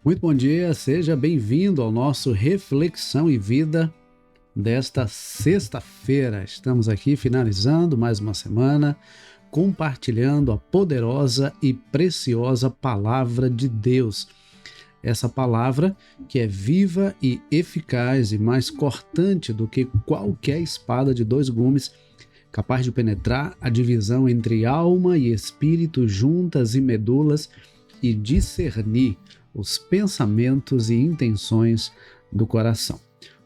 Muito bom dia, seja bem-vindo ao nosso Reflexão e Vida desta sexta-feira. Estamos aqui finalizando mais uma semana, compartilhando a poderosa e preciosa Palavra de Deus. Essa palavra que é viva e eficaz e mais cortante do que qualquer espada de dois gumes, capaz de penetrar a divisão entre alma e espírito, juntas e medulas, e discernir os pensamentos e intenções do coração.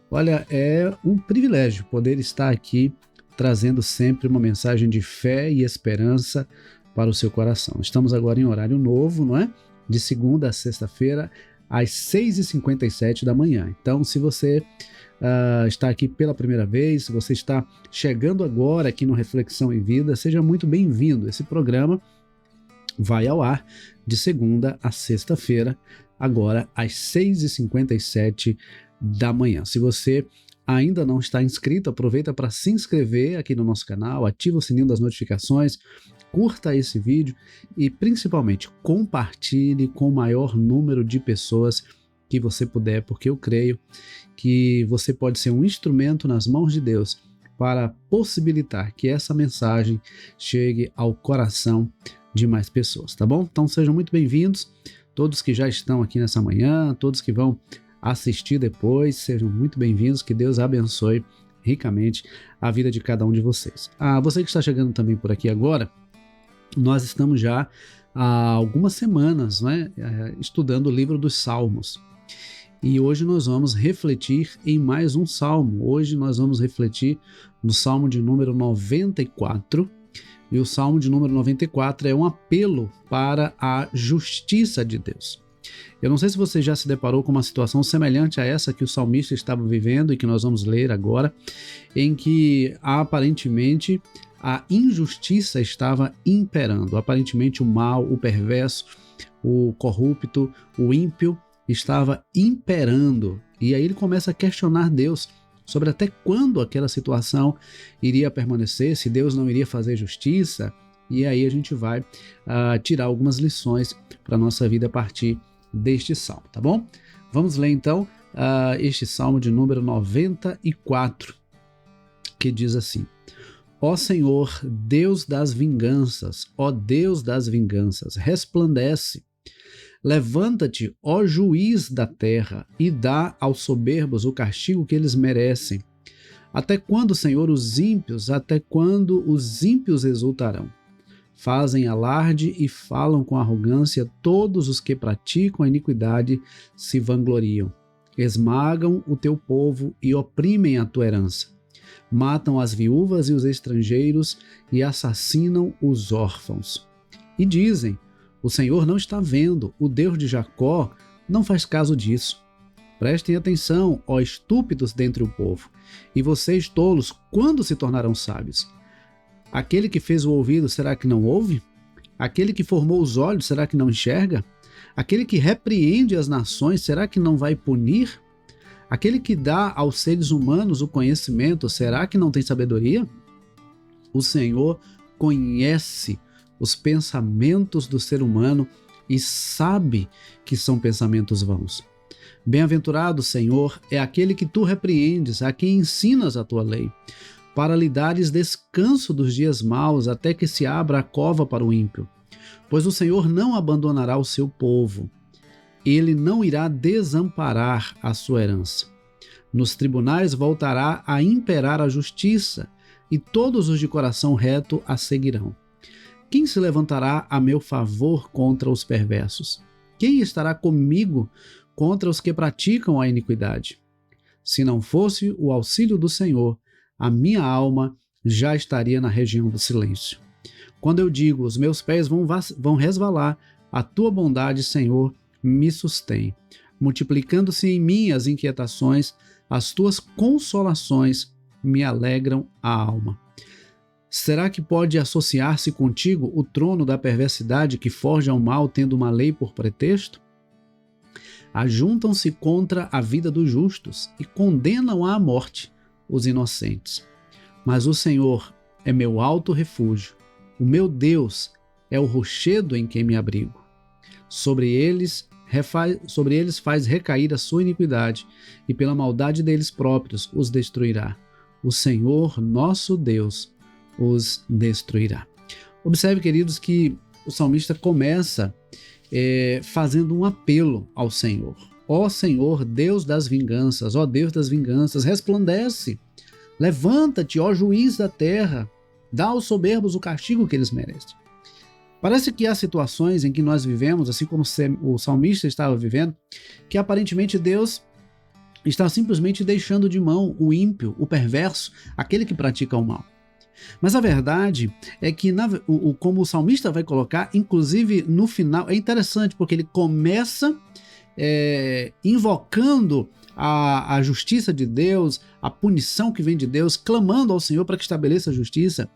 Olha, é um privilégio poder estar aqui trazendo sempre uma mensagem de fé e esperança para o seu coração. Estamos agora em horário novo, não é? De segunda a sexta-feira, às 6h57 da manhã. Então, se você está aqui pela primeira vez, se você está chegando agora aqui no Reflexão e Vida, seja muito bem-vindo. Esse programa vai ao ar de segunda a sexta-feira, agora às 6h57 da manhã. Se você ainda não está inscrito, aproveita para se inscrever aqui no nosso canal, ativa o sininho das notificações, curta esse vídeo e principalmente compartilhe com o maior número de pessoas que você puder, porque eu creio que você pode ser um instrumento nas mãos de Deus para possibilitar que essa mensagem chegue ao coração de mais pessoas, tá bom? Então sejam muito bem-vindos, todos que já estão aqui nessa manhã, todos que vão assistir depois, sejam muito bem-vindos, que Deus abençoe ricamente a vida de cada um de vocês. Você que está chegando também por aqui agora, nós estamos já há algumas semanas, né, estudando o livro dos Salmos. E hoje nós vamos refletir em mais um salmo. Hoje nós vamos refletir no salmo de número 94. E o salmo de número 94 é um apelo para a justiça de Deus. Eu não sei se você já se deparou com uma situação semelhante a essa que o salmista estava vivendo e que nós vamos ler agora, em que aparentemente a injustiça estava imperando. Aparentemente o mal, o perverso, o corrupto, o ímpio estava imperando. E aí ele começa a questionar Deus sobre até quando aquela situação iria permanecer, se Deus não iria fazer justiça. E aí a gente vai tirar algumas lições para a nossa vida a partir deste salmo, tá bom? Vamos ler então este salmo de número 94, que diz assim: Ó Senhor, Deus das vinganças, ó Deus das vinganças, resplandece. Levanta-te, ó juiz da terra, e dá aos soberbos o castigo que eles merecem. Até quando, Senhor, até quando os ímpios exultarão? Fazem alarde e falam com arrogância, todos os que praticam a iniquidade se vangloriam. Esmagam o teu povo e oprimem a tua herança. Matam as viúvas e os estrangeiros e assassinam os órfãos. E dizem: o Senhor não está vendo, o Deus de Jacó não faz caso disso. Prestem atenção, ó estúpidos dentre o povo, e vocês tolos, quando se tornarão sábios? Aquele que fez o ouvido, será que não ouve? Aquele que formou os olhos, será que não enxerga? Aquele que repreende as nações, será que não vai punir? Aquele que dá aos seres humanos o conhecimento, será que não tem sabedoria? O Senhor conhece os pensamentos do ser humano e sabe que são pensamentos vãos. Bem-aventurado, Senhor, é aquele que tu repreendes, a quem ensinas a tua lei, para lhe dares descanso dos dias maus, até que se abra a cova para o ímpio. Pois o Senhor não abandonará o seu povo, ele não irá desamparar a sua herança. Nos tribunais voltará a imperar a justiça, e todos os de coração reto a seguirão. Quem se levantará a meu favor contra os perversos? Quem estará comigo contra os que praticam a iniquidade? Se não fosse o auxílio do Senhor, a minha alma já estaria na região do silêncio. Quando eu digo, os meus pés vão resvalar, a tua bondade, Senhor, me sustém. Multiplicando-se em mim as inquietações, as tuas consolações me alegram a alma. Será que pode associar-se contigo o trono da perversidade que forja o mal, tendo uma lei por pretexto? Ajuntam-se contra a vida dos justos e condenam à morte os inocentes. Mas o Senhor é meu alto refúgio, o meu Deus é o rochedo em quem me abrigo. Sobre eles sobre eles faz recair a sua iniquidade, e pela maldade deles próprios os destruirá. O Senhor, nosso Deus, os destruirá. Observe, queridos, que o salmista começa fazendo um apelo ao Senhor. Ó Senhor, Deus das vinganças, ó Deus das vinganças, resplandece, levanta-te, ó juiz da terra, dá aos soberbos o castigo que eles merecem. Parece que há situações em que nós vivemos, assim como o salmista estava vivendo, que aparentemente Deus está simplesmente deixando de mão o ímpio, o perverso, aquele que pratica o mal. Mas a verdade é que, como o salmista vai colocar, inclusive no final, é interessante porque ele começa invocando a justiça de Deus, a punição que vem de Deus, clamando ao Senhor para que estabeleça a justiça,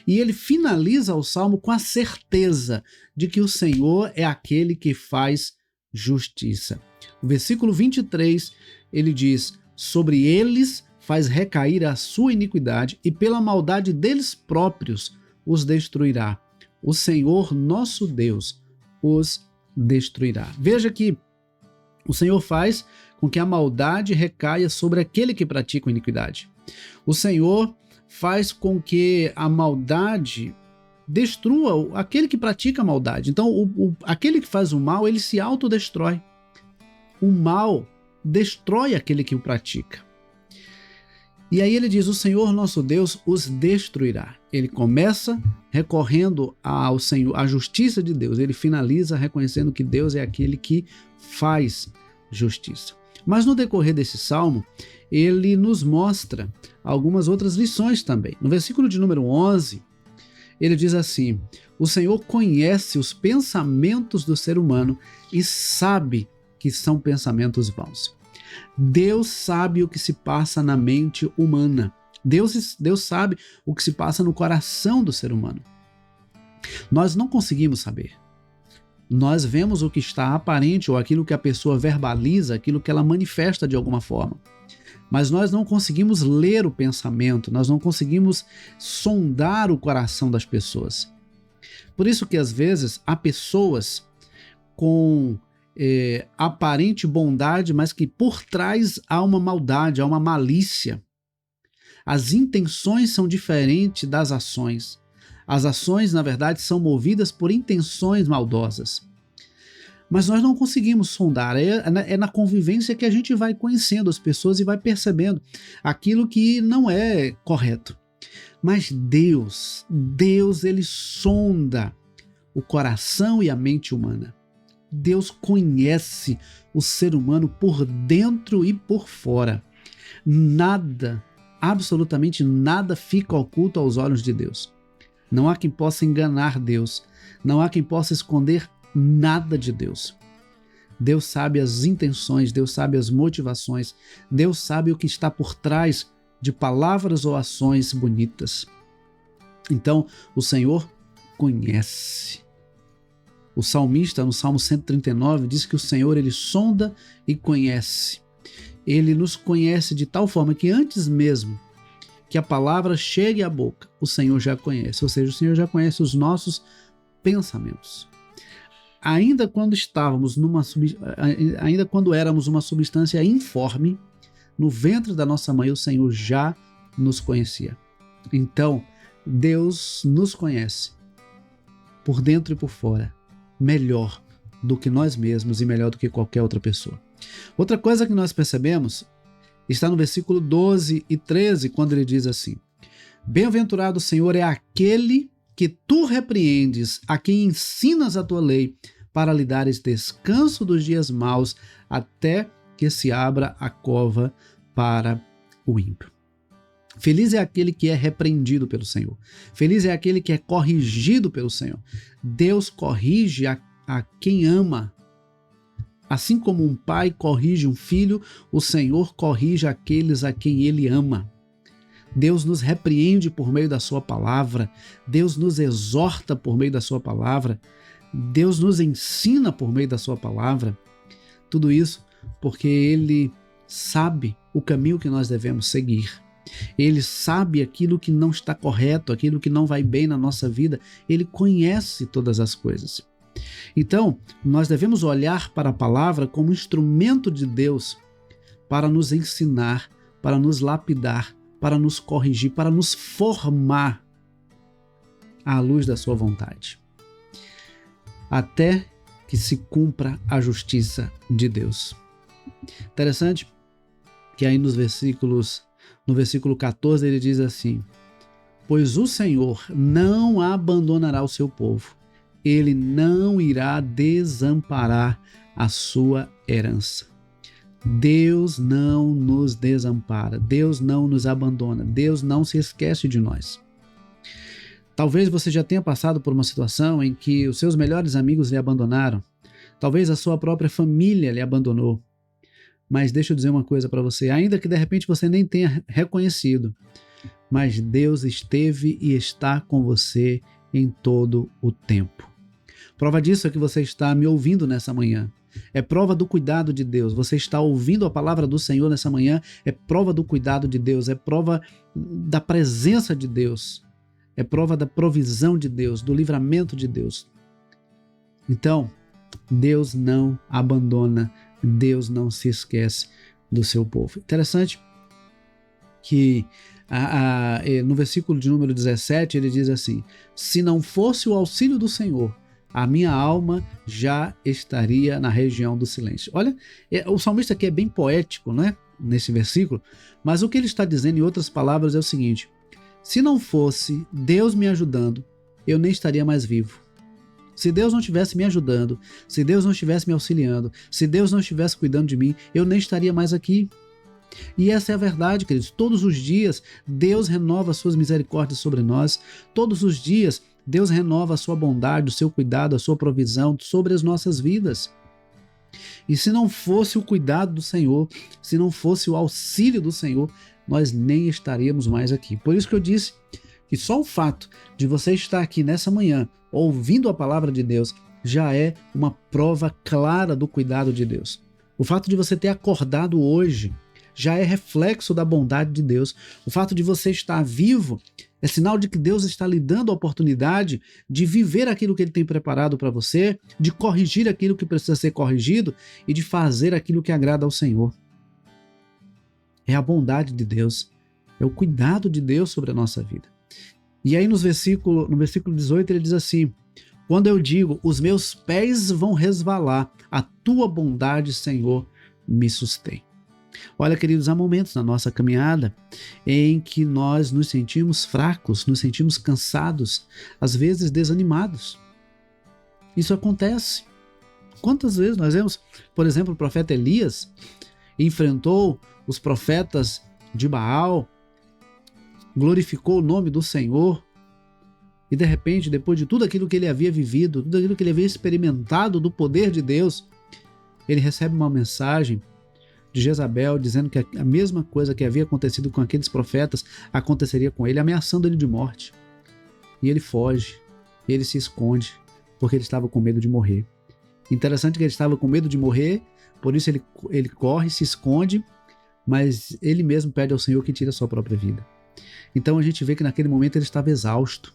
e ele finaliza o salmo com a certeza de que o Senhor é aquele que faz justiça. O versículo 23, ele diz: sobre eles faz recair a sua iniquidade, e pela maldade deles próprios os destruirá. O Senhor nosso Deus os destruirá. Veja que o Senhor faz com que a maldade recaia sobre aquele que pratica a iniquidade. O Senhor faz com que a maldade destrua aquele que pratica a maldade. Então, aquele que faz o mal, ele se autodestrói. O mal destrói aquele que o pratica. E aí ele diz: o Senhor nosso Deus os destruirá. Ele começa recorrendo ao Senhor, à justiça de Deus. Ele finaliza reconhecendo que Deus é aquele que faz justiça. Mas no decorrer desse salmo, ele nos mostra algumas outras lições também. No versículo de número 11, ele diz assim: o Senhor conhece os pensamentos do ser humano e sabe que são pensamentos vãos. Deus sabe o que se passa na mente humana. Deus sabe o que se passa no coração do ser humano. Nós não conseguimos saber. Nós vemos o que está aparente, ou aquilo que a pessoa verbaliza, aquilo que ela manifesta de alguma forma. Mas nós não conseguimos ler o pensamento, nós não conseguimos sondar o coração das pessoas. Por isso que às vezes há pessoas com aparente bondade, mas que por trás há uma maldade, há uma malícia. As intenções são diferentes das ações. As ações, na verdade, são movidas por intenções maldosas. Mas nós não conseguimos sondar. É na convivência que a gente vai conhecendo as pessoas e vai percebendo aquilo que não é correto. Mas Deus, ele sonda o coração e a mente humana. Deus conhece o ser humano por dentro e por fora. Nada, absolutamente nada fica oculto aos olhos de Deus. Não há quem possa enganar Deus. Não há quem possa esconder nada de Deus. Deus sabe as intenções, Deus sabe as motivações, Deus sabe o que está por trás de palavras ou ações bonitas. Então, o Senhor conhece. O salmista, no Salmo 139, diz que o Senhor, ele sonda e conhece. Ele nos conhece de tal forma que antes mesmo que a palavra chegue à boca, o Senhor já conhece. Ou seja, o Senhor já conhece os nossos pensamentos. Ainda quando éramos uma substância informe, no ventre da nossa mãe, o Senhor já nos conhecia. Então, Deus nos conhece por dentro e por fora, melhor do que nós mesmos e melhor do que qualquer outra pessoa. Outra coisa que nós percebemos está no versículo 12 e 13, quando ele diz assim: bem-aventurado o Senhor é aquele que tu repreendes, a quem ensinas a tua lei, para lhe dares descanso dos dias maus, até que se abra a cova para o ímpio. Feliz é aquele que é repreendido pelo Senhor. Feliz é aquele que é corrigido pelo Senhor. Deus corrige a quem ama. Assim como um pai corrige um filho, o Senhor corrige aqueles a quem ele ama. Deus nos repreende por meio da sua palavra. Deus nos exorta por meio da sua palavra. Deus nos ensina por meio da sua palavra. Tudo isso porque ele sabe o caminho que nós devemos seguir. Ele sabe aquilo que não está correto, aquilo que não vai bem na nossa vida. Ele conhece todas as coisas. Então, nós devemos olhar para a palavra como instrumento de Deus para nos ensinar, para nos lapidar, para nos corrigir, para nos formar à luz da sua vontade, até que se cumpra a justiça de Deus. Interessante que aí no versículo 14 ele diz assim: pois o Senhor não abandonará o seu povo, ele não irá desamparar a sua herança. Deus não nos desampara, Deus não nos abandona, Deus não se esquece de nós. Talvez você já tenha passado por uma situação em que os seus melhores amigos lhe abandonaram, talvez a sua própria família lhe abandonou. Mas deixa eu dizer uma coisa para você, ainda que de repente você nem tenha reconhecido, mas Deus esteve e está com você em todo o tempo. Prova disso é que você está me ouvindo nessa manhã. É prova do cuidado de Deus. Você está ouvindo a palavra do Senhor nessa manhã, é prova do cuidado de Deus, é prova da presença de Deus, é prova da provisão de Deus, do livramento de Deus. Então, Deus não abandona, Deus não se esquece do seu povo. Interessante que no versículo de número 17 ele diz assim: se não fosse o auxílio do Senhor, a minha alma já estaria na região do silêncio. Olha, o salmista aqui é bem poético, né, nesse versículo, mas o que ele está dizendo em outras palavras é o seguinte: se não fosse Deus me ajudando, eu nem estaria mais vivo. Se Deus não estivesse me ajudando, se Deus não estivesse me auxiliando, se Deus não estivesse cuidando de mim, eu nem estaria mais aqui. E essa é a verdade, queridos. Todos os dias Deus renova as suas misericórdias sobre nós. Todos os dias Deus renova a sua bondade, o seu cuidado, a sua provisão sobre as nossas vidas. E se não fosse o cuidado do Senhor, se não fosse o auxílio do Senhor, nós nem estaríamos mais aqui. Por isso que eu disse que só o fato de você estar aqui nessa manhã, ouvindo a palavra de Deus, já é uma prova clara do cuidado de Deus. O fato de você ter acordado hoje já é reflexo da bondade de Deus. O fato de você estar vivo é sinal de que Deus está lhe dando a oportunidade de viver aquilo que Ele tem preparado para você, de corrigir aquilo que precisa ser corrigido e de fazer aquilo que agrada ao Senhor. É a bondade de Deus, é o cuidado de Deus sobre a nossa vida. E aí no versículo 18 ele diz assim: quando eu digo, os meus pés vão resvalar, a tua bondade, Senhor, me sustém. Olha, queridos, há momentos na nossa caminhada em que nós nos sentimos fracos, nos sentimos cansados, às vezes desanimados. Isso acontece. Quantas vezes nós vemos, por exemplo, o profeta Elias enfrentou os profetas de Baal, glorificou o nome do Senhor e de repente, depois de tudo aquilo que ele havia vivido, tudo aquilo que ele havia experimentado do poder de Deus, ele recebe uma mensagem de Jezabel dizendo que a mesma coisa que havia acontecido com aqueles profetas aconteceria com ele, ameaçando ele de morte. E ele foge, ele se esconde, porque ele estava com medo de morrer. Interessante que ele estava com medo de morrer, por isso ele corre, se esconde, mas ele mesmo pede ao Senhor que tire a sua própria vida. Então a gente vê que naquele momento ele estava exausto.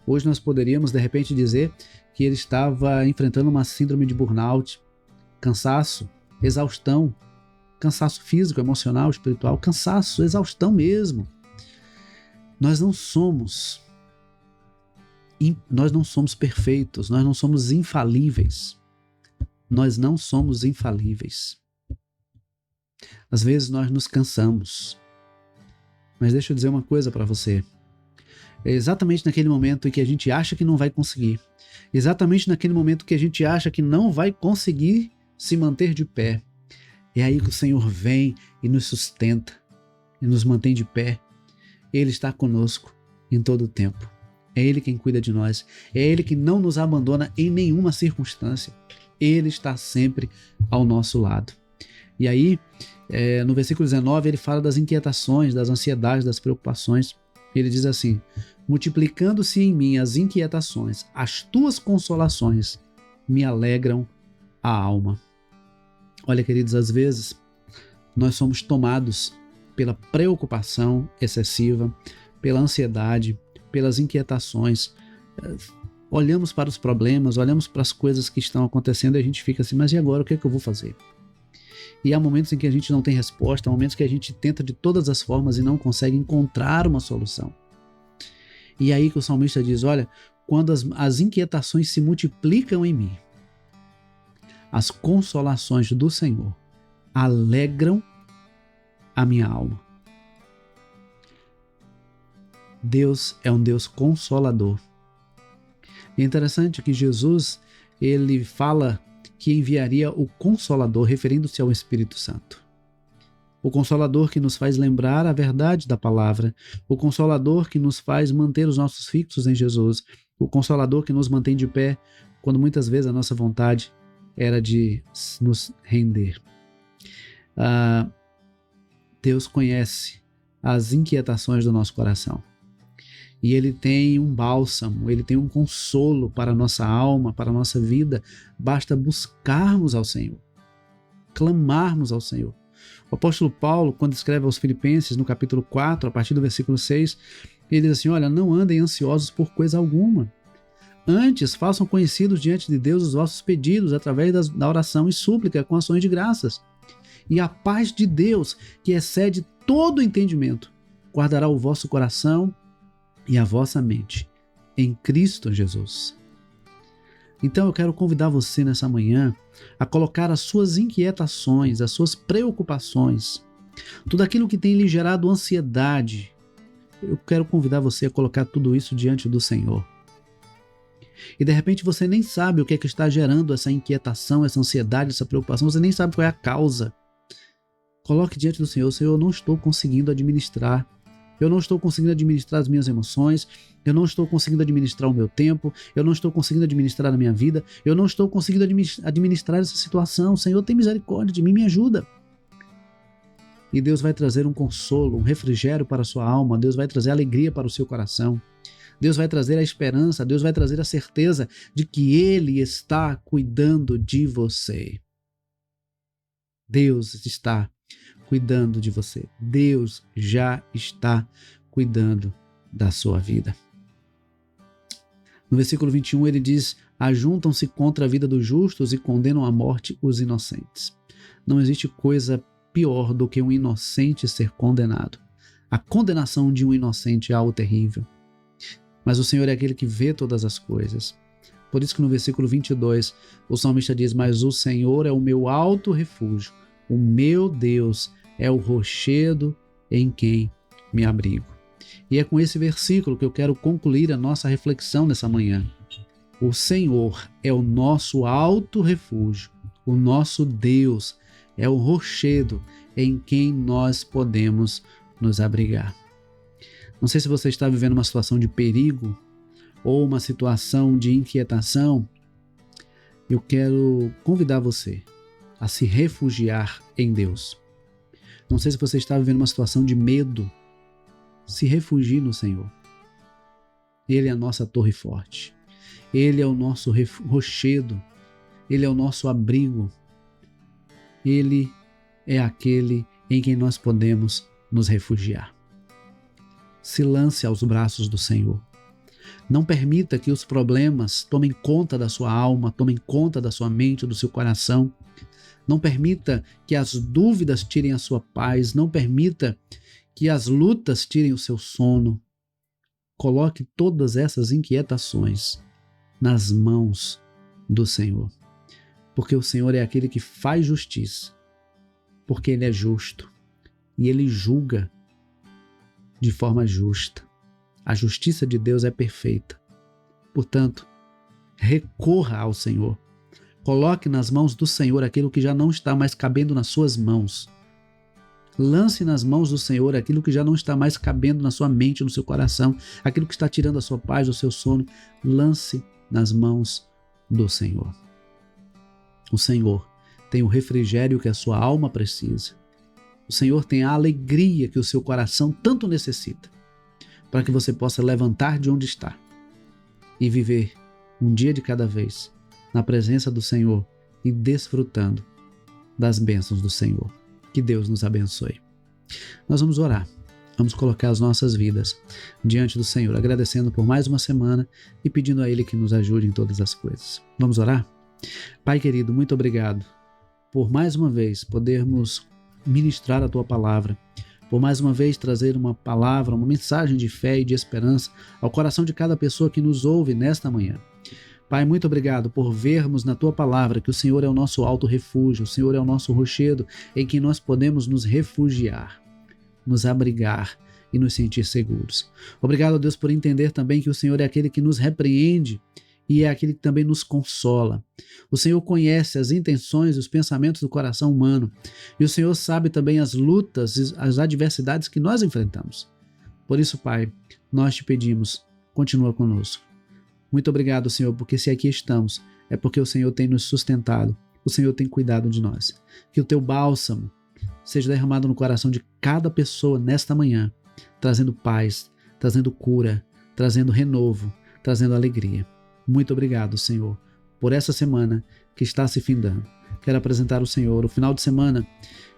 Hoje nós poderíamos de repente dizer que ele estava enfrentando uma síndrome de burnout, cansaço, exaustão, cansaço físico, emocional, espiritual, cansaço, exaustão mesmo. Nós não somos perfeitos, nós não somos infalíveis. Nós não somos infalíveis. Às vezes nós nos cansamos. Mas deixa eu dizer uma coisa para você. É exatamente naquele momento em que a gente acha que não vai conseguir, exatamente naquele momento que a gente acha que não vai conseguir se manter de pé, é aí que o Senhor vem e nos sustenta e nos mantém de pé. Ele está conosco em todo o tempo. É Ele quem cuida de nós. É Ele que não nos abandona em nenhuma circunstância. Ele está sempre ao nosso lado. E aí, no versículo 19, ele fala das inquietações, das ansiedades, das preocupações. Ele diz assim: multiplicando-se em mim as inquietações, as tuas consolações me alegram a alma. Olha, queridos, às vezes nós somos tomados pela preocupação excessiva, pela ansiedade, pelas inquietações. olhamos para os problemas, olhamos para as coisas que estão acontecendo e a gente fica assim, mas e agora, o que é que eu vou fazer? E há momentos em que a gente não tem resposta, há momentos que a gente tenta de todas as formas e não consegue encontrar uma solução. E aí que o salmista diz, olha, quando as inquietações se multiplicam em mim, as consolações do Senhor alegram a minha alma. Deus é um Deus consolador. É interessante que Jesus, ele fala que enviaria o Consolador, referindo-se ao Espírito Santo. O Consolador que nos faz lembrar a verdade da palavra, o Consolador que nos faz manter os nossos fixos em Jesus, o Consolador que nos mantém de pé quando muitas vezes a nossa vontade era de nos render. Deus conhece as inquietações do nosso coração. E Ele tem um bálsamo, Ele tem um consolo para a nossa alma, para a nossa vida. Basta buscarmos ao Senhor, clamarmos ao Senhor. O apóstolo Paulo, quando escreve aos Filipenses, no capítulo 4, a partir do versículo 6, ele diz assim, olha, não andem ansiosos por coisa alguma. Antes, façam conhecidos diante de Deus os vossos pedidos, através da oração e súplica, com ações de graças. E a paz de Deus, que excede todo entendimento, guardará o vosso coração e a vossa mente em Cristo Jesus. Então eu quero convidar você nessa manhã a colocar as suas inquietações, as suas preocupações, tudo aquilo que tem lhe gerado ansiedade. Eu quero convidar você a colocar tudo isso diante do Senhor. E de repente você nem sabe o que é que está gerando essa inquietação, essa ansiedade, essa preocupação, você nem sabe qual é a causa. Coloque diante do Senhor, Senhor, eu não estou conseguindo administrar. Eu não estou conseguindo administrar as minhas emoções, eu não estou conseguindo administrar o meu tempo, eu não estou conseguindo administrar a minha vida, eu não estou conseguindo administrar essa situação. Senhor, tem misericórdia de mim, me ajuda. E Deus vai trazer um consolo, um refrigério para a sua alma, Deus vai trazer alegria para o seu coração, Deus vai trazer a esperança, Deus vai trazer a certeza de que Ele está cuidando de você. Deus está cuidando de você. Deus já está cuidando da sua vida. No versículo 21 ele diz, ajuntam-se contra a vida dos justos e condenam à morte os inocentes. Não existe coisa pior do que um inocente ser condenado. A condenação de um inocente é algo terrível. Mas o Senhor é aquele que vê todas as coisas. Por isso que no versículo 22 o salmista diz, mas o Senhor é o meu alto refúgio, o meu Deus é o rochedo em quem me abrigo. E é com esse versículo que eu quero concluir a nossa reflexão nessa manhã. O Senhor é o nosso alto refúgio, o nosso Deus é o rochedo em quem nós podemos nos abrigar. Não sei se você está vivendo uma situação de perigo ou uma situação de inquietação. Eu quero convidar você a se refugiar em Deus. Não sei se você está vivendo uma situação de medo. Se refugie no Senhor. Ele é a nossa torre forte. Ele é o nosso rochedo. Ele é o nosso abrigo. Ele é aquele em quem nós podemos nos refugiar. Se lance aos braços do Senhor. Não permita que os problemas tomem conta da sua alma, tomem conta da sua mente, do seu coração. Não permita que as dúvidas tirem a sua paz. Não permita que as lutas tirem o seu sono. Coloque todas essas inquietações nas mãos do Senhor. Porque o Senhor é aquele que faz justiça. Porque Ele é justo. E Ele julga de forma justa. A justiça de Deus é perfeita. Portanto, recorra ao Senhor. Coloque nas mãos do Senhor aquilo que já não está mais cabendo nas suas mãos. Lance nas mãos do Senhor aquilo que já não está mais cabendo na sua mente, no seu coração, aquilo que está tirando a sua paz, o seu sono. Lance nas mãos do Senhor. O Senhor tem o refrigério que a sua alma precisa. O Senhor tem a alegria que o seu coração tanto necessita, para que você possa levantar de onde está e viver um dia de cada vez na presença do Senhor e desfrutando das bênçãos do Senhor. Que Deus nos abençoe. Nós vamos orar. Vamos colocar as nossas vidas diante do Senhor, agradecendo por mais uma semana e pedindo a Ele que nos ajude em todas as coisas. Vamos orar? Pai querido, muito obrigado por mais uma vez podermos ministrar a Tua palavra, por mais uma vez trazer uma palavra, uma mensagem de fé e de esperança ao coração de cada pessoa que nos ouve nesta manhã. Pai, muito obrigado por vermos na Tua palavra que o Senhor é o nosso alto refúgio, o Senhor é o nosso rochedo em que nós podemos nos refugiar, nos abrigar e nos sentir seguros. Obrigado, Deus, por entender também que o Senhor é aquele que nos repreende e é aquele que também nos consola. O Senhor conhece as intenções e os pensamentos do coração humano e o Senhor sabe também as lutas e as adversidades que nós enfrentamos. Por isso, Pai, nós te pedimos, continua conosco. Muito obrigado, Senhor, porque se aqui estamos, é porque o Senhor tem nos sustentado, o Senhor tem cuidado de nós. Que o Teu bálsamo seja derramado no coração de cada pessoa nesta manhã, trazendo paz, trazendo cura, trazendo renovo, trazendo alegria. Muito obrigado, Senhor, por essa semana que está se findando. Quero apresentar ao Senhor o final de semana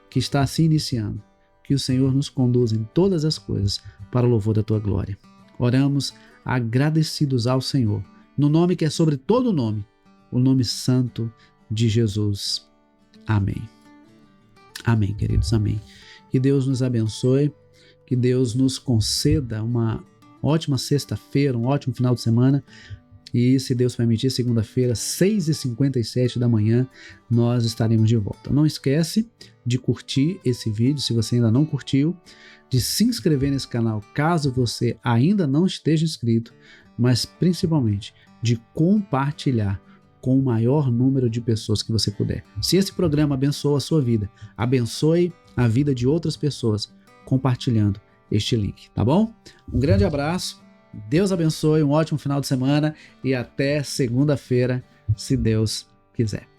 que está se iniciando. Que o Senhor nos conduza em todas as coisas para o louvor da Tua glória. Oramos agradecidos ao Senhor, no nome que é sobre todo nome, o nome santo de Jesus. Amém. Amém, queridos, amém. Que Deus nos abençoe, que Deus nos conceda uma ótima sexta-feira, um ótimo final de semana. E se Deus permitir, segunda-feira, 6h57 da manhã, nós estaremos de volta. Não esquece de curtir esse vídeo, se você ainda não curtiu, de se inscrever nesse canal, caso você ainda não esteja inscrito, mas principalmente de compartilhar com o maior número de pessoas que você puder. Se esse programa abençoa a sua vida, abençoe a vida de outras pessoas, compartilhando este link, tá bom? Um grande abraço, Deus abençoe, um ótimo final de semana e até segunda-feira, se Deus quiser.